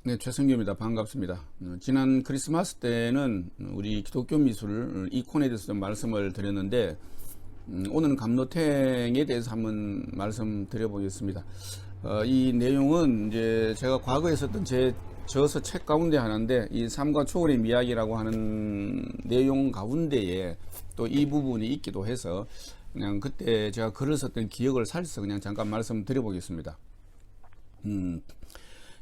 네, 최성규입니다. 반갑습니다. 지난 크리스마스 때는 우리 기독교 미술 이콘에 대해서 좀 말씀을 드렸는데, 오늘은 감로탱에 대해서 한번 말씀드려보겠습니다. 이 내용은 이제 제가 과거에 썼던 제 저서 책 가운데 하나인데, 이 삶과 초월의 미학이라고 하는 내용 가운데에 또 이 부분이 있기도 해서 그냥 그때 제가 글을 썼던 기억을 살려서 그냥 잠깐 말씀드려보겠습니다.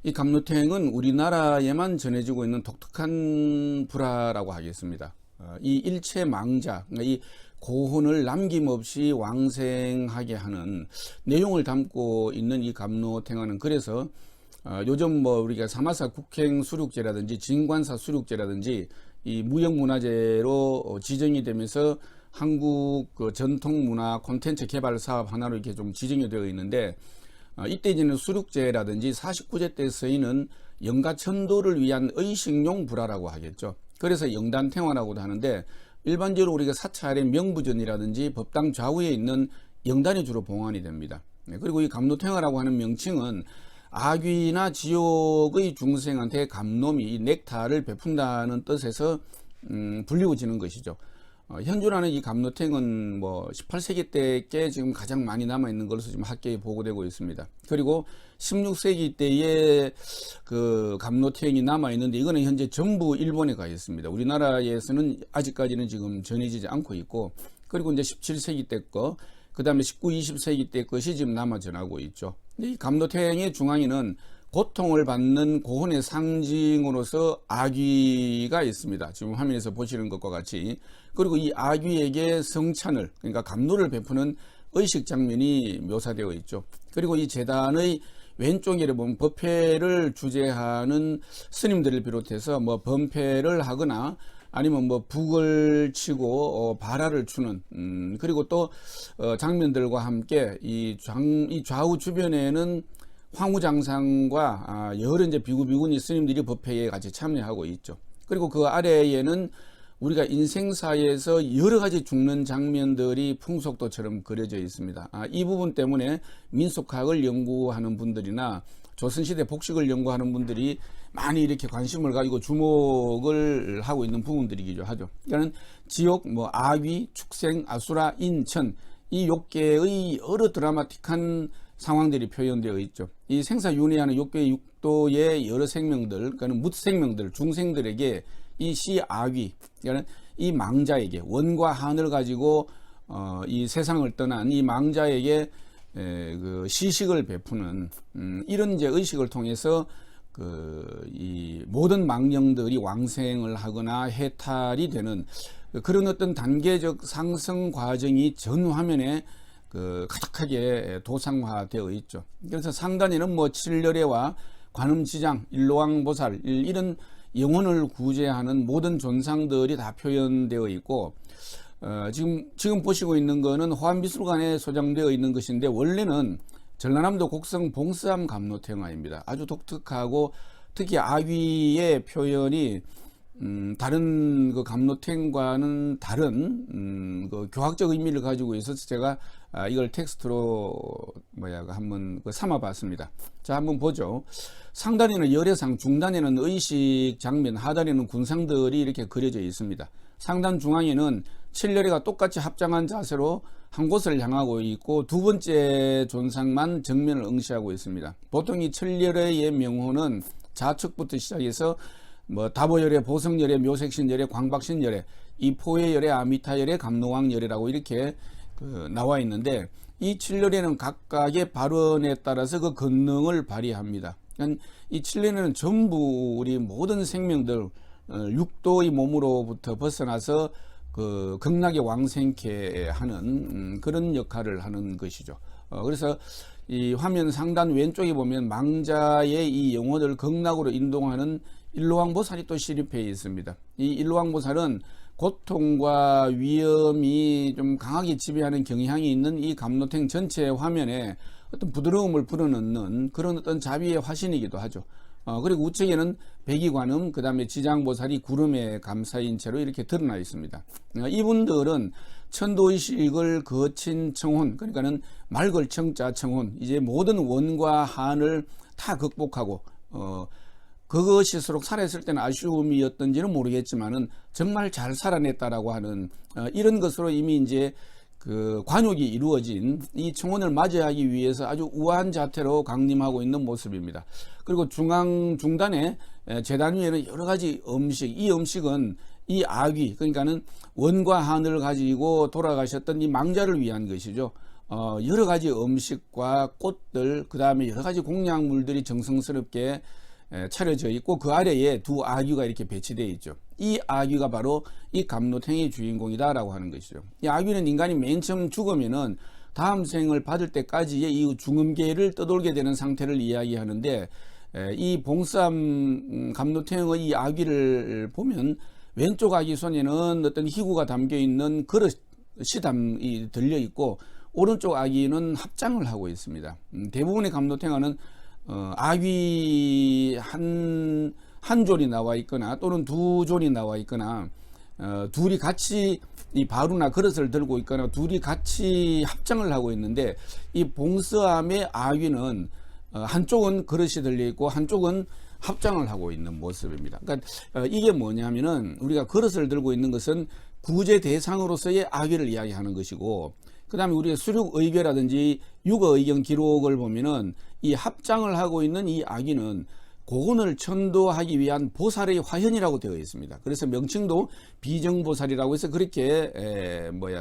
이 감로탱은 우리나라에만 전해지고 있는 독특한 불화라고 하겠습니다. 이 일체망자, 그러니까 이 고혼을 남김없이 왕생하게 하는 내용을 담고 있는 이 감로탱화는, 그래서 요즘 뭐 우리가 사마사 국행 수륙제라든지 진관사 수륙제라든지 이 무형문화재로 지정이 되면서 한국 그 전통문화 콘텐츠 개발 사업 하나로 이렇게 좀 지정이 되어 있는데, 이때 이제는 수륙제라든지 49제 때 쓰이는 영가천도를 위한 의식용 불화라고 하겠죠. 그래서 영단탱화라고도 하는데, 일반적으로 우리가 사찰의 명부전이라든지 법당 좌우에 있는 영단이 주로 봉안이 됩니다. 그리고 이 감로탱화라고 하는 명칭은 악귀나 지옥의 중생한테 감놈이 이 넥타를 베푼다는 뜻에서 불리워지는 것이죠. 현존하는 이 감로탱은 뭐 18세기 때께 지금 가장 많이 남아있는 것으로 지금 학계에 보고되고 있습니다. 그리고 16세기 때에 그 감로탱이 남아있는데, 이거는 현재 전부 일본에 가 있습니다. 우리나라에서는 아직까지는 지금 전해지지 않고 있고, 그리고 이제 17세기 때 거, 그 다음에 19, 20세기 때 것이 지금 남아 전하고 있죠. 이 감로탱의 중앙에는 고통을 받는 고혼의 상징으로서 아귀가 있습니다. 지금 화면에서 보시는 것과 같이. 그리고 이 아귀에게 성찬을, 그러니까 감로를 베푸는 의식 장면이 묘사되어 있죠. 그리고 이 제단의 왼쪽에 보면 법회를 주재하는 스님들을 비롯해서 뭐 범패를 하거나 아니면 뭐 북을 치고 발화를 추는 그리고 또 장면들과 함께 이 좌우 주변에는 황후장상과 여러 이제 비구비구니 스님들이 법회에 같이 참여하고 있죠. 그리고 그 아래에는 우리가 인생사에서 여러 가지 죽는 장면들이 풍속도처럼 그려져 있습니다. 이 부분 때문에 민속학을 연구하는 분들이나 조선시대 복식을 연구하는 분들이 많이 이렇게 관심을 가지고 주목을 하고 있는 부분들이기도 하죠. 그러니까 지옥, 뭐 아귀, 축생, 아수라, 인천, 이 욕계의 여러 드라마틱한 상황들이 표현되어 있죠. 이 생사윤회하는 욕계의 육도의 여러 생명들, 그러니까 묻생명들, 중생들에게 이 시아귀, 그러니까 이 망자에게, 원과 한을 가지고 이 세상을 떠난 이 망자에게 그 시식을 베푸는 이런 이제 의식을 통해서 이 모든 망령들이 왕생을 하거나 해탈이 되는 그런 어떤 단계적 상승 과정이 전 화면에 가득하게 도상화되어 있죠. 그래서 상단에는 뭐 칠렬애와 관음지장, 일로왕보살, 이런 영혼을 구제하는 모든 존상들이 다 표현되어 있고, 지금 보시고 있는 거는 호암미술관에 소장되어 있는 것인데, 원래는 전라남도 곡성 봉스암 감로탱화입니다. 아주 독특하고 특히 아귀의 표현이 다른 그 감로탱과는 다른 그 교학적 의미를 가지고 있어서 제가 이걸 텍스트로 한번 삼아봤습니다. 자, 한번 보죠. 상단에는 열애상, 중단에는 의식 장면, 하단에는 군상들이 이렇게 그려져 있습니다. 상단 중앙에는 칠렬애가 똑같이 합장한 자세로 한 곳을 향하고 있고, 두 번째 존상만 정면을 응시하고 있습니다. 보통 이 칠렬애의 명호는 좌측부터 시작해서 뭐 다보열애, 보성열애, 묘색신열애, 광박신열애, 이 포해열애, 아미타열애, 감로왕열애라고 이렇게 나와 있는데, 이 칠렬애는 각각의 발언에 따라서 그 권능을 발휘합니다. 그러니까 이 칠렬애는 전부 우리 모든 생명들 육도의 몸으로부터 벗어나서 극락의 왕생케 하는 그런 역할을 하는 것이죠. 그래서 이 화면 상단 왼쪽에 보면 망자의 이 영혼을 극락으로 인도하는 일로왕보살이 또 시립해 있습니다. 이 일로왕보살은 고통과 위험이 좀 강하게 지배하는 경향이 있는 이 감로탱 전체 화면에 어떤 부드러움을 불어넣는 그런 어떤 자비의 화신이기도 하죠. 그리고 우측에는 백이관음, 그 다음에 지장보살이 구름에 감싸인 채로 이렇게 드러나 있습니다. 이분들은 천도의식을 거친 청혼, 그러니까는 맑을 청자 청혼, 이제 모든 원과 한을 다 극복하고 그것일수록 살아있을 때는 아쉬움이었던지는 모르겠지만은 정말 잘 살아냈다라고 하는 이런 것으로 이미 이제 그 관욕이 이루어진 이 청혼을 맞이하기 위해서 아주 우아한 자태로 강림하고 있는 모습입니다. 그리고 중단에 제단 위에는 여러 가지 음식, 이 음식은 이 아귀, 그러니까는 원과 한을 가지고 돌아가셨던 이 망자를 위한 것이죠. 여러 가지 음식과 꽃들, 그 다음에 여러 가지 공약물들이 정성스럽게 차려져 있고 그 아래에 두 아귀가 이렇게 배치되어 있죠. 이 아귀가 바로 이 감노탱의 주인공이다라고 하는 것이죠. 이 아귀는 인간이 맨 처음 죽으면은 다음 생을 받을 때까지의 이 중음계를 떠돌게 되는 상태를 이야기하는데, 이 봉삼 감노탱의 이 아귀를 보면 왼쪽 아귀 손에는 어떤 희구가 담겨 있는 그릇이 들려 있고 오른쪽 아귀는 합장을 하고 있습니다. 대부분의 감노탱아는 아귀 한 존이 나와 있거나 또는 두 존이 나와 있거나 둘이 같이 이 바루나 그릇을 들고 있거나 둘이 같이 합장을 하고 있는데, 이 봉스암의 아귀는 한쪽은 그릇이 들려 있고 한쪽은 합장을 하고 있는 모습입니다. 그러니까 이게 뭐냐면은 우리가 그릇을 들고 있는 것은 구제 대상으로서의 아귀를 이야기하는 것이고, 그 다음에 우리가 수륙의궤라든지 육어의경 기록을 보면은 이 합장을 하고 있는 이 아귀는 고군을 천도하기 위한 보살의 화현이라고 되어 있습니다. 그래서 명칭도 비정보살이라고 해서 그렇게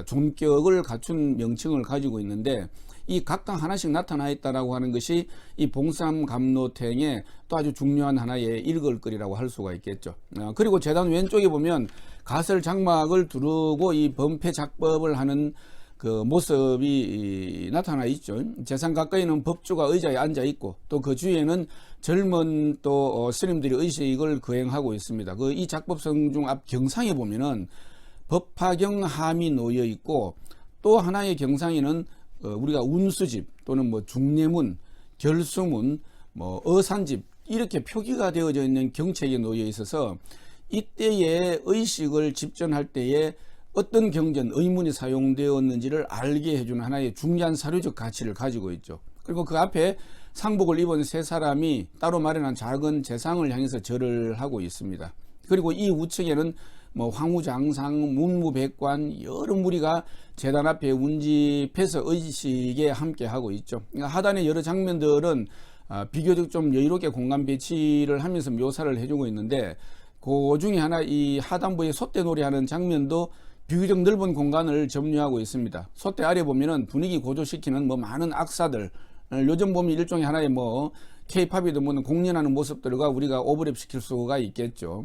존격을 갖춘 명칭을 가지고 있는데, 이 각각 하나씩 나타나 있다라고 하는 것이 이 봉삼감노탱의 또 아주 중요한 하나의 일걸거리라고 할 수가 있겠죠. 그리고 제단 왼쪽에 보면 가설 장막을 두르고 이 범패 작법을 하는 그 모습이 나타나 있죠. 재상 가까이는 법주가 의자에 앉아 있고 또 그 주위에는 젊은 또 스님들이 의식을 거행하고 있습니다. 그 이 작법성중 앞 경상에 보면은 법화경 함이 놓여 있고, 또 하나의 경상에는 우리가 운수집 또는 뭐 중례문, 결수문, 뭐 어산집 이렇게 표기가 되어져 있는 경책에 놓여 있어서 이때의 의식을 집전할 때에 어떤 경전, 의문이 사용되었는지를 알게 해주는 하나의 중요한 사료적 가치를 가지고 있죠. 그리고 그 앞에 상복을 입은 세 사람이 따로 마련한 작은 재상을 향해서 절을 하고 있습니다. 그리고 이 우측에는 뭐 황후장상, 문무백관 여러 무리가 제단 앞에 운집해서 의식에 함께 하고 있죠. 그러니까 하단의 여러 장면들은 비교적 좀 여유롭게 공간 배치를 하면서 묘사를 해주고 있는데, 그 중에 하나 이 하단부에 솥대 놀이하는 장면도 비교적 넓은 공간을 점유하고 있습니다. 솥대 아래 보면은 분위기 고조시키는 뭐 많은 악사들, 요즘 보면 일종의 하나의 뭐 K-팝이든 뭐는 공연하는 모습들과 우리가 오버랩 시킬 수가 있겠죠.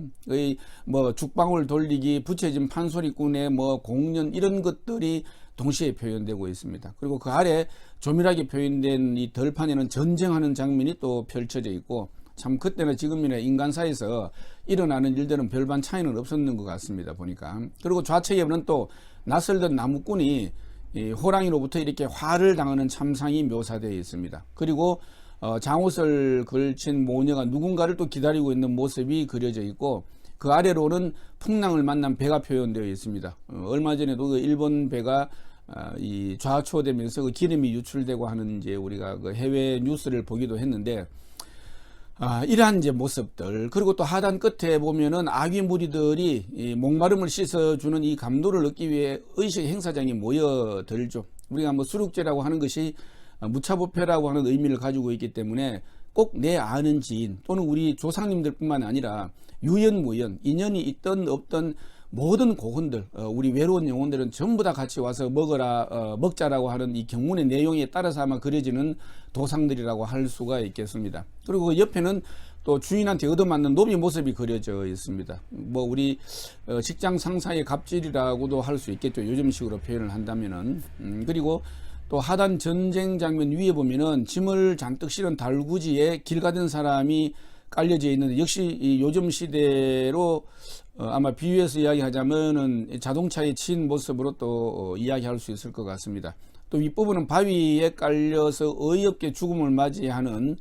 뭐 죽방울 돌리기, 붙여진 판소리꾼의 뭐 공연 이런 것들이 동시에 표현되고 있습니다. 그리고 그 아래 조밀하게 표현된 이 덜판에는 전쟁하는 장면이 또 펼쳐져 있고, 참 그때나 지금이나 인간사에서 일어나는 일들은 별반 차이는 없었는 것 같습니다, 보니까. 그리고 좌측에는 또 낯설던 나무꾼이 이 호랑이로부터 이렇게 화를 당하는 참상이 묘사되어 있습니다. 그리고 장옷을 걸친 모녀가 누군가를 또 기다리고 있는 모습이 그려져 있고, 그 아래로는 풍랑을 만난 배가 표현되어 있습니다. 얼마 전에도 그 일본 배가 이 좌초되면서 그 기름이 유출되고 하는 이제 우리가 그 해외 뉴스를 보기도 했는데, 이러한 이제 모습들, 그리고 또 하단 끝에 보면은 아귀 무리들이 이 목마름을 씻어주는 이 감도를 얻기 위해 의식 행사장에 모여들죠. 우리가 뭐 수륙제라고 하는 것이 무차보패라고 하는 의미를 가지고 있기 때문에 꼭 내 아는 지인 또는 우리 조상님들뿐만 아니라 유연무연 인연이 있던 없던 모든 고혼들, 우리 외로운 영혼들은 전부 다 같이 와서 먹자라고 하는 이 경문의 내용에 따라서 아마 그려지는 도상들이라고 할 수가 있겠습니다. 그리고 그 옆에는 또 주인한테 얻어맞는 노비 모습이 그려져 있습니다. 뭐 우리 직장 상사의 갑질이라고도 할 수 있겠죠. 요즘식으로 표현을 한다면은. 그리고 또 하단 전쟁 장면 위에 보면은 짐을 잔뜩 실은 달구지에 길 가던 사람이 깔려져 있는데, 역시 이 요즘 시대로 아마 비유해서 이야기하자면은 자동차에 친 모습으로 또 이야기할 수 있을 것 같습니다. 또 윗부분은 바위에 깔려서 어이없게 죽음을 맞이하는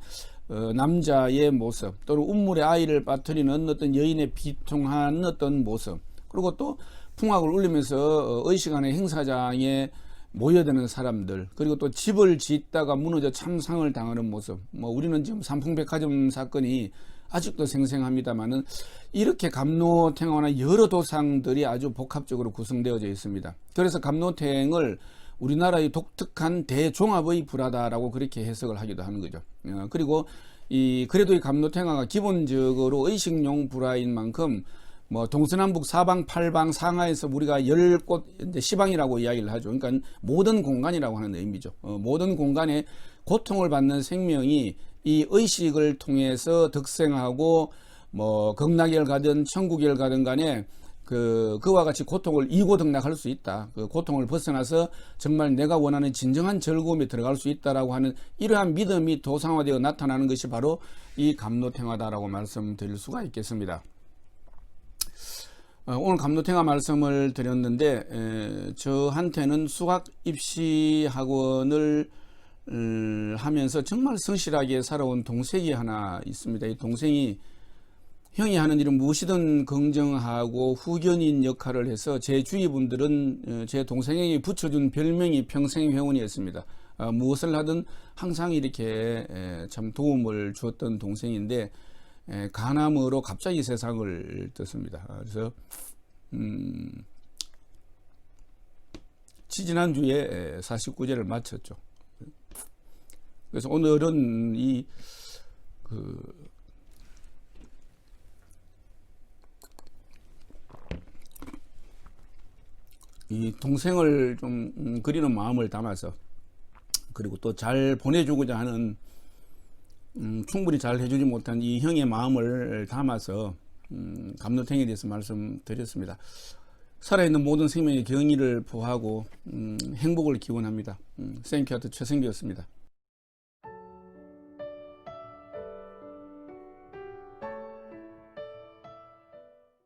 남자의 모습, 또는 운물에 아이를 빠뜨리는 어떤 여인의 비통한 어떤 모습, 그리고 또 풍악을 울리면서 의식안의 행사장에 모여드는 사람들, 그리고 또 집을 짓다가 무너져 참상을 당하는 모습. 뭐 우리는 지금 삼풍백화점 사건이 아직도 생생합니다만은 이렇게 갑노탱화나 여러 도상들이 아주 복합적으로 구성되어져 있습니다. 그래서 갑노탱을 우리나라의 독특한 대종합의 불화다라고 그렇게 해석을 하기도 하는 거죠. 그리고 그래도 이 갑노탱화가 기본적으로 의식용 불화인 만큼 뭐 동서남북 사방 팔방 상하에서 우리가 10곳 시방이라고 이야기를 하죠. 그러니까 모든 공간이라고 하는 의미죠. 모든 공간에 고통을 받는 생명이 이 의식을 통해서 득생하고 뭐 극락을 가든 천국을 가든 간에 그와 같이 고통을 이고등락할 수 있다. 그 고통을 벗어나서 정말 내가 원하는 진정한 즐거움에 들어갈 수 있다라고 하는 이러한 믿음이 도상화되어 나타나는 것이 바로 이 갑노탱화다라고 말씀드릴 수가 있겠습니다. 오늘 갑노탱화 말씀을 드렸는데 저한테는 수학 입시 학원을 하면서 정말 성실하게 살아온 동생이 하나 있습니다. 이 동생이 형이 하는 일은 무엇이든 긍정하고 후견인 역할을 해서 제 주위 분들은 제 동생에게 붙여준 별명이 평생회원이었습니다. 무엇을 하든 항상 이렇게 참 도움을 주었던 동생인데 간암으로 갑자기 세상을 떴습니다. 그래서 지지난주에 49제를 마쳤죠. 그래서 오늘은 이 동생을 좀 그리는 마음을 담아서, 그리고 또 잘 보내주고자 하는 충분히 잘 해주지 못한 이 형의 마음을 담아서 갑노탱에 대해서 말씀드렸습니다. 살아있는 모든 생명의 경의를 보하고 행복을 기원합니다. 생큐아트 최승기였습니다.